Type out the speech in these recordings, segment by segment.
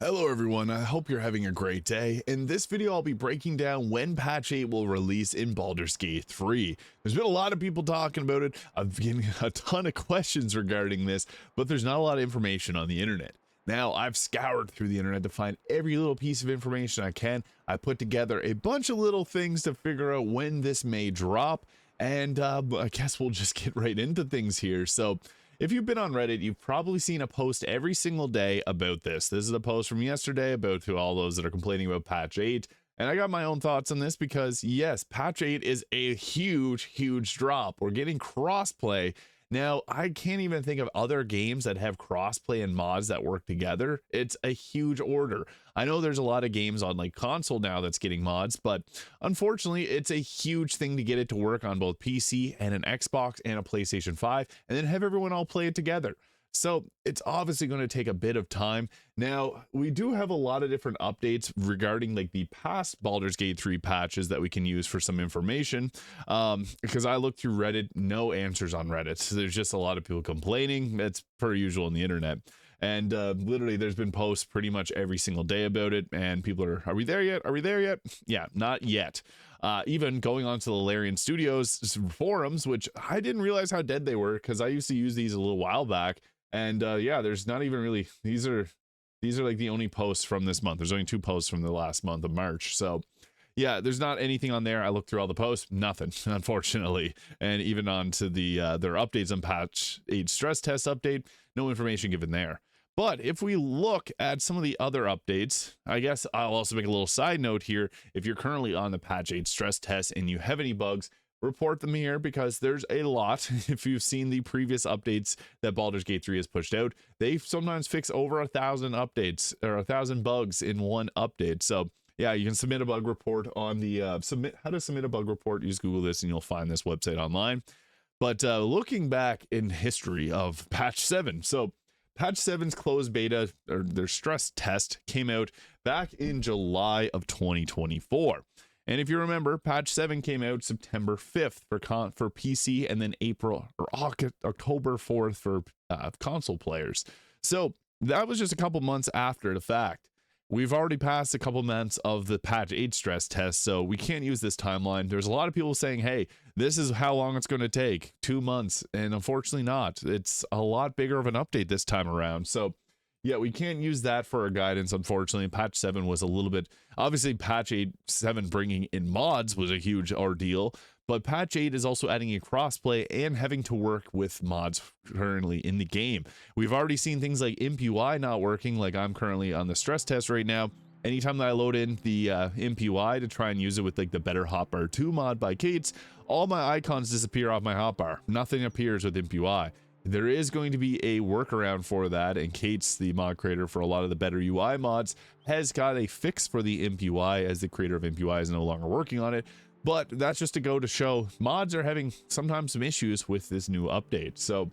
Hello everyone, I hope you're having a great day. In this video, I'll be breaking down when patch 8 will release in Baldur's Gate 3. There's been a lot of people talking about it. I'm getting a ton of questions regarding this, but there's not a lot of information on the internet. Now, I've scoured through the internet to find every little piece of information I can. I put together a bunch of little things to figure out when this may drop, and I guess we'll just get right into things here. So, if you've been on Reddit, you've probably seen a post every single day about this. This is a post from yesterday about to all those that are complaining about patch 8. And I got my own thoughts on this because, yes, patch 8 is a huge drop. We're getting crossplay. Now, I can't even think of other games that have crossplay and mods that work together. It's a huge order. I know there's a lot of games on like console now that's getting mods, but unfortunately, it's a huge thing to get it to work on both PC and an Xbox and a PlayStation 5, and then have everyone all play it together. So it's obviously going to take a bit of time. Now, we do have a lot of different updates regarding like the past Baldur's Gate 3 patches that we can use for some information. Because I looked through Reddit, no answers on Reddit. So there's just a lot of people complaining. That's per usual on the internet. And literally there's been posts pretty much every single day about it. And people are we there yet? Are we there yet? Yeah, not yet. Even going onto the Larian Studios forums, which I didn't realize how dead they were because I used to use these a little while back. And yeah, there's not even really, these are like the only posts from this month. There's only 2 posts from the last month of March. So yeah, there's not anything on there. I looked through all the posts, nothing, unfortunately. And even on to the their updates on patch 8 stress test update, no information given there. But if we look at some of the other updates, I guess I'll also make a little side note here. If you're currently on the patch 8 stress test and you have any bugs, report them here because there's a lot. If you've seen the previous updates that Baldur's Gate 3 has pushed out, they sometimes fix over 1,000 updates or 1,000 bugs in one update. So yeah, you can submit a bug report on the how to submit a bug report. You just Google this and you'll find this website online. But looking back in history of patch 7, so patch 7's closed beta or their stress test came out back in July of 2024. And if you remember, patch 7 came out September 5th for PC and then October 4th for console players. So that was just a couple months after the fact. We've already passed a couple months of the patch 8 stress test, so we can't use this timeline. There's a lot of people saying, hey, this is how long it's going to take, 2 months. And unfortunately not. It's a lot bigger of an update this time around. So yeah, we can't use that for our guidance, unfortunately. Patch 7 was a little bit, obviously patch 7 bringing in mods was a huge ordeal, but patch 8 is also adding a crossplay and having to work with mods currently in the game. We've already seen things like Imp UI not working, like I'm currently on the stress test right now. Anytime that I load in the Imp UI to try and use it with like the Better Hotbar 2 mod by Kate's, all my icons disappear off my hotbar. Nothing appears with Imp UI. There is going to be a workaround for that, and Kate's, the mod creator for a lot of the Better UI mods, has got a fix for the Imp UI, as the creator of Imp UI is no longer working on it. But that's just to go to show mods are having sometimes some issues with this new update. So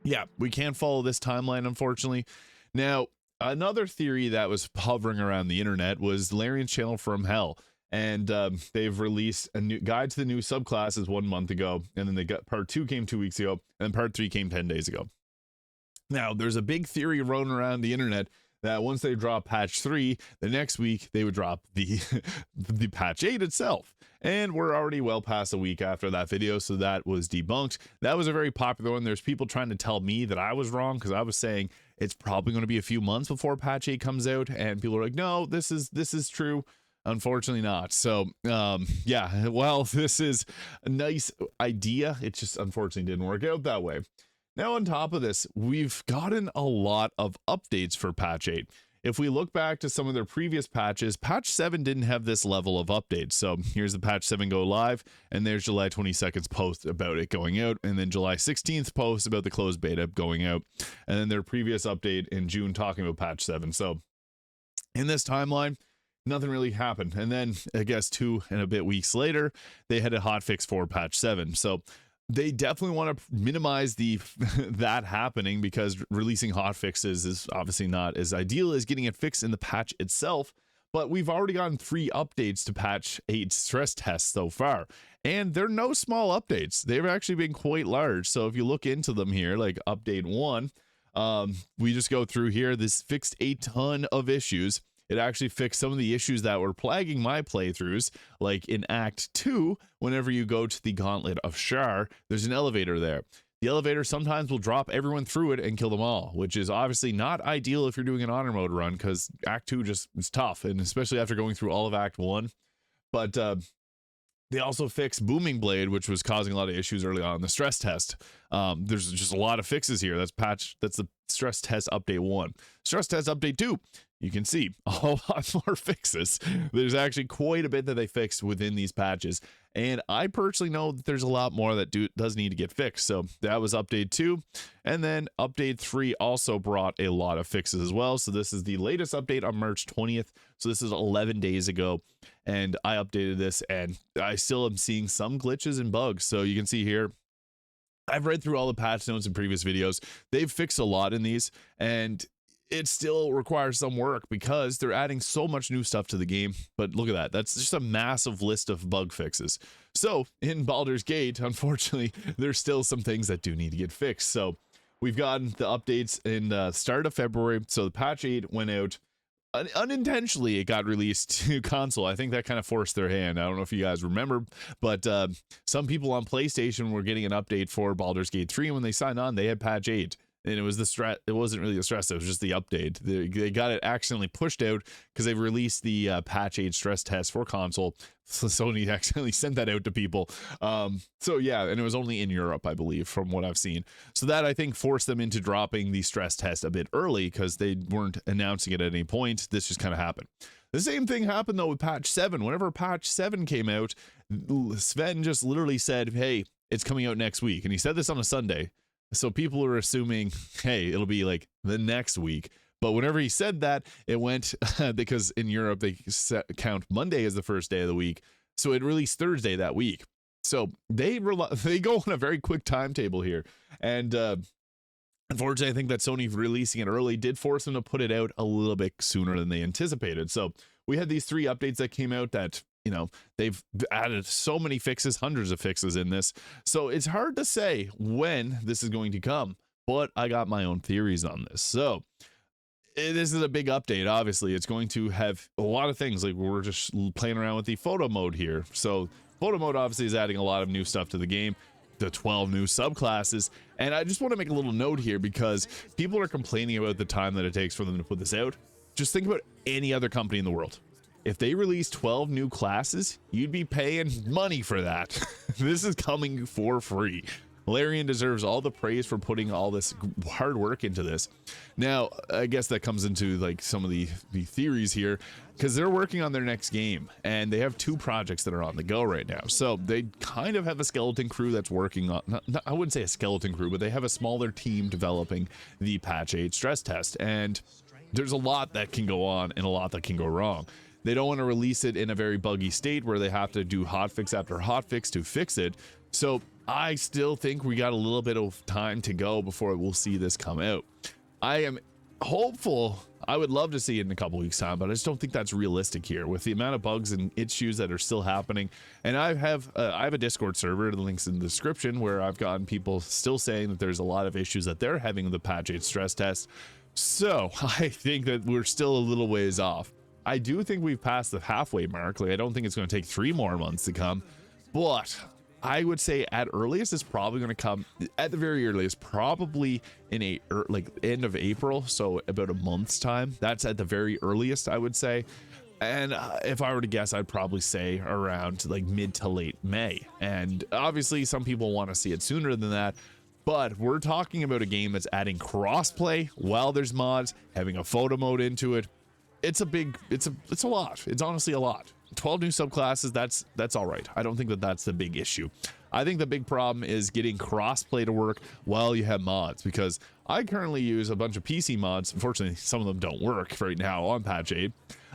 yeah, we can't follow this timeline, unfortunately. Now, another theory that was hovering around the internet was Larian's Channel from Hell. And they've released a new guide to the new subclasses 1 month ago, and then they got part 2 came 2 weeks ago, and then part 3 came 10 days ago. Now, there's a big theory rolling around the internet that once they drop patch 3, the next week they would drop the the patch 8 itself. And we're already well past a week after that video, so that was debunked. That was a very popular one. There's people trying to tell me that I was wrong because I was saying it's probably going to be a few months before patch 8 comes out, and people are like, no, this is true. Unfortunately not. So yeah, well, this is a nice idea. It just unfortunately didn't work out that way. Now on top of this, we've gotten a lot of updates for patch 8. If we look back to some of their previous patches, patch 7 didn't have this level of updates. So here's the patch 7 go live, and there's July 22nd's post about it going out, and then July 16th post about the closed beta going out, and then their previous update in June talking about patch 7. So in this timeline, nothing really happened. And then I guess 2 and a bit weeks later, they had a hotfix for patch 7. So they definitely want to minimize the that happening, because releasing hotfixes is obviously not as ideal as getting it fixed in the patch itself. But we've already gotten 3 updates to patch 8 stress tests so far, and they're no small updates. They've actually been quite large. So if you look into them here, like update 1, We just go through here. This fixed a ton of issues. It actually fixed some of the issues that were plaguing my playthroughs, like in Act 2, whenever you go to the Gauntlet of Shar, there's an elevator there. The elevator sometimes will drop everyone through it and kill them all, which is obviously not ideal if you're doing an honor mode run, because Act 2 just is tough, and especially after going through all of Act 1. But they also fixed Booming Blade, which was causing a lot of issues early on in the stress test. There's just a lot of fixes here. That's the stress test update 1. Stress test update 2. You can see a whole lot more fixes. There's actually quite a bit that they fixed within these patches. And I personally know that there's a lot more that does need to get fixed. So that was update 2. And then update 3 also brought a lot of fixes as well. So this is the latest update on March 20th. So this is 11 days ago. And I updated this, and I still am seeing some glitches and bugs. So you can see here, I've read through all the patch notes in previous videos. They've fixed a lot in these, and it still requires some work because they're adding so much new stuff to the game. But look at that. That's just a massive list of bug fixes. So in Baldur's Gate, unfortunately, there's still some things that do need to get fixed. So we've gotten the updates in the start of February. So the patch 8 went out. Unintentionally, it got released to console. I think that kind of forced their hand. I don't know if you guys remember, but some people on PlayStation were getting an update for Baldur's Gate 3, and when they signed on, they had patch 8. And it was the stress. It wasn't really a stress. It was just the update. They got it accidentally pushed out because they've released the patch 8 stress test for console. So Sony accidentally sent that out to people. So yeah, and it was only in Europe, I believe, from what I've seen. So that, I think, forced them into dropping the stress test a bit early because they weren't announcing it at any point. This just kind of happened. The same thing happened though with patch 7. Whenever patch 7 came out, Sven just literally said, "Hey, it's coming out next week," and he said this on a Sunday. So people are assuming, hey, it'll be like the next week. But whenever he said that, it went because in Europe they count Monday as the first day of the week. So it released Thursday that week. So they go on a very quick timetable here. And unfortunately, I think that Sony releasing it early did force them to put it out a little bit sooner than they anticipated. So we had these 3 updates that came out that, you know, they've added so many fixes, hundreds of fixes in this. So it's hard to say when this is going to come, but I got my own theories on this. So this is a big update. Obviously, it's going to have a lot of things. Like, we're just playing around with the photo mode here. So photo mode obviously is adding a lot of new stuff to the game, the 12 new subclasses. And I just want to make a little note here because people are complaining about the time that it takes for them to put this out. Just think about any other company in the world. If they release 12 new classes, you'd be paying money for that. This is coming for free. Larian deserves all the praise for putting all this hard work into this. Now, I guess that comes into like some of the theories here, because they're working on their next game and they have 2 projects that are on the go right now. So they kind of have a skeleton crew that's working on, I wouldn't say a skeleton crew, but they have a smaller team developing the patch 8 stress test. And there's a lot that can go on and a lot that can go wrong. They don't want to release it in a very buggy state where they have to do hotfix after hotfix to fix it. So I still think we got a little bit of time to go before we'll see this come out. I am hopeful. I would love to see it in a couple weeks time, but I just don't think that's realistic here with the amount of bugs and issues that are still happening. And I have a Discord server, the link's in the description, where I've gotten people still saying that there's a lot of issues that they're having with the patch 8 stress test. So I think that we're still a little ways off. I do think we've passed the halfway mark. Like, I don't think it's going to take 3 more months to come, but I would say at earliest it's probably going to come at the very earliest, probably in like end of April, so about a month's time. That's at the very earliest, I would say. And if I were to guess, I'd probably say around like mid to late May. And obviously some people want to see it sooner than that, but we're talking about a game that's adding crossplay while there's mods, having a photo mode into it. It's a lot. It's honestly a lot. 12 new subclasses, that's all right. I don't think that that's the big issue. I think the big problem is getting crossplay to work while you have mods, because I currently use a bunch of PC mods. Unfortunately, some of them don't work right now on patch 8,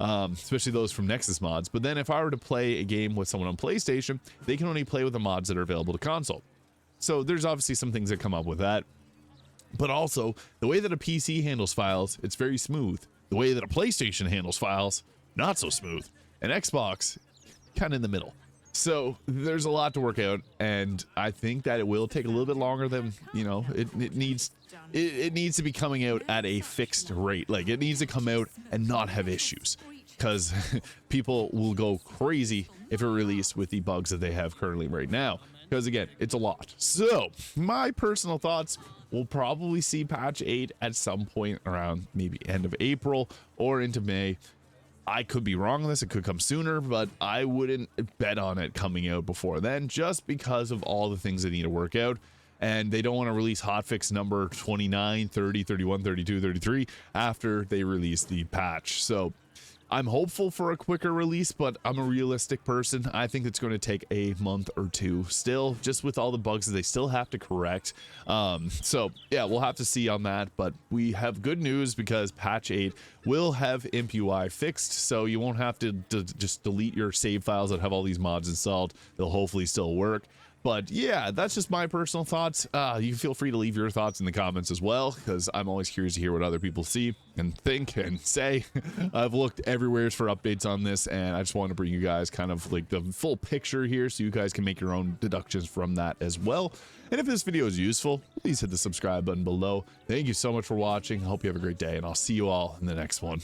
especially those from Nexus mods. But then if I were to play a game with someone on PlayStation, they can only play with the mods that are available to console. So there's obviously some things that come up with that. But also, the way that a PC handles files, it's very smooth. The way that a PlayStation handles files, not so smooth. And Xbox, kind of in the middle. So there's a lot to work out, and I think that it will take a little bit longer than, you know, it needs to be coming out at a fixed rate. Like, it needs to come out and not have issues, because people will go crazy if it released with the bugs that they have currently right now, because again, it's a lot. So my personal thoughts, we'll probably see patch 8 at some point around maybe end of April or into May. I could be wrong on this, it could come sooner, but I wouldn't bet on it coming out before then, just because of all the things that need to work out. And they don't want to release hotfix number 29, 30, 31, 32, 33 after they release the patch. So I'm hopeful for a quicker release, but I'm a realistic person. I think it's going to take a month or two still, just with all the bugs that they still have to correct. So yeah, we'll have to see on that, but we have good news because patch 8 will have imp UI fixed, so you won't have to just delete your save files that have all these mods installed. They'll hopefully still work. But yeah, that's just my personal thoughts. You feel free to leave your thoughts in the comments as well, because I'm always curious to hear what other people see and think and say. I've looked everywhere for updates on this, and I just want to bring you guys kind of like the full picture here so you guys can make your own deductions from that as well. And if this video is useful, please hit the subscribe button below. Thank you so much for watching. I hope you have a great day, and I'll see you all in the next one.